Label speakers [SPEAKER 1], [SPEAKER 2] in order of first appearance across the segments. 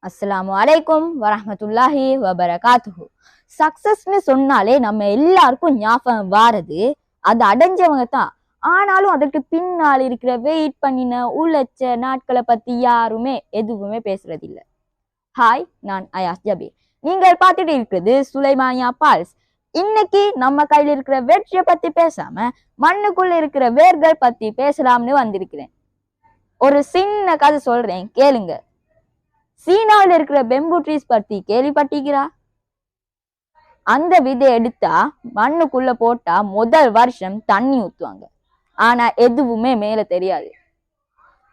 [SPEAKER 1] அஸ்ஸலாமு அலைக்கும் வரஹ்மத்துல்லாஹி வபரகாத்துஹு. சக்சஸ்ன்னு சொன்னாலே நம்ம எல்லாருக்கும் ஞாபகம் வாரது அது அடைஞ்சவங்க தான். ஆனாலும் அதற்கு பின்னால் இருக்கிற வெயிட் பண்ணின உழைச்ச நாட்களை பத்தி யாருமே எதுவுமே பேசுறது இல்ல. ஹாய், நான் அயாஸ் ஜபி. நீங்கள் பார்த்துட்டு இருக்கிறது சுலைமானியா பால்ஸ். இன்னைக்கு நம்ம கையில இருக்கிற வெற்றியை பத்தி பேசாம மண்ணுக்குள்ள இருக்கிற வேர்கள் பத்தி பேசலாம்னு வந்திருக்கிறேன். ஒரு சின்ன கதை சொல்றேன், கேளுங்க. சீனாவில் இருக்கிற பெம்பு ட்ரீஸ் பத்தி கேள்விப்பட்டிருக்கிறா? அந்த விதை எடுத்தா மண்ணுக்குள்ள போட்டா முதல் வருஷம் தண்ணி ஊத்துவாங்க, ஆனா எதுவுமே மேல தெரியாது.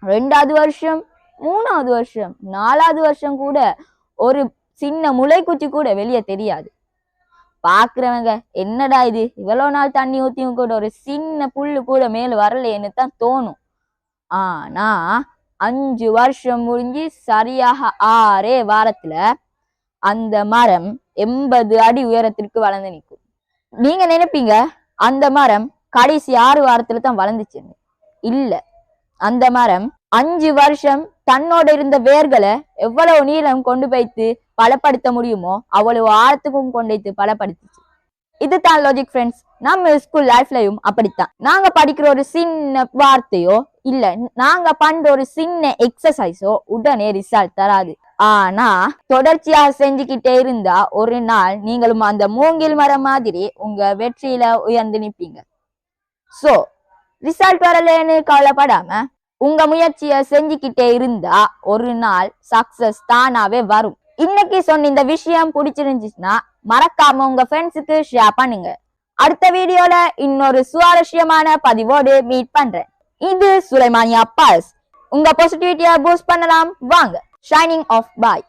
[SPEAKER 1] 2வது வருஷம், 3வது வருஷம், 4வது வருஷம் கூட ஒரு சின்ன முளைக்குச்சி கூட வெளியே தெரியாது. பாக்குறவங்க என்னடா இது, இவ்வளவு நாள் தண்ணி ஊத்தியும் கூட ஒரு சின்ன புல்லு கூட மேல வரலையேன்னு தான் தோணும். ஆனா 5 வருஷம் முடிஞ்சு சரியாக 6 வாரத்துல அந்த மரம் 80 அடி உயரத்திற்கு வளர்ந்து நிற்கும். நீங்க நினைப்பீங்க அந்த மரம் கடைசி 6 வாரத்துல தான் வளர்ந்துச்சுன்னு. இல்ல, அந்த மரம் 5 வருஷம் தன்னோட இருந்த வேர்களை எவ்வளவு நீளம் கொண்டு போய்த்து பலப்படுத்த முடியுமோ அவ்வளவு ஆழத்துக்கும் கொண்டு வைத்து பலப்படுத்துச்சு. இதுதான் லாஜிக் ஃப்ரெண்ட்ஸ். நம்ம ஸ்கூல் லைஃப்லயும் அப்படித்தான். நாங்க படிக்கிற ஒரு சின்ன வார்த்தையோ இல்ல நாங்க பண்ற ஒரு சின்ன எக்ஸசைஸோ உடனே ரிசல்ட் தராது. ஆனா தொடர்ச்சியாக செஞ்சுக்கிட்டே இருந்தா ஒரு நாள் நீங்களும் அந்த மூங்கில் மரம் மாதிரி உங்க வெற்றியில உயர்ந்து நிற்பீங்க. சோ ரிசல்ட் வரலன்னு கவலைப்படாம உங்க முயற்சிய செஞ்சுக்கிட்டே இருந்தா ஒரு நாள் சக்சஸ் தானாவே வரும். இன்னைக்கு சொன்ன இந்த விஷயம் பிடிச்சிருந்துச்சுன்னா மறக்காம உங்க ஃப்ரெண்ட்ஸுக்கு ஷேர் பண்ணுங்க. அடுத்த வீடியோல இன்னொரு சுவாரஸ்யமான பதிவோடு மீட் பண்றேன். இது சுலைமானியா பால்ஸ். உங்க பாசிட்டிவிட்டியை பூஸ்ட் பண்ணலாம் வாங்க. Shining of bye.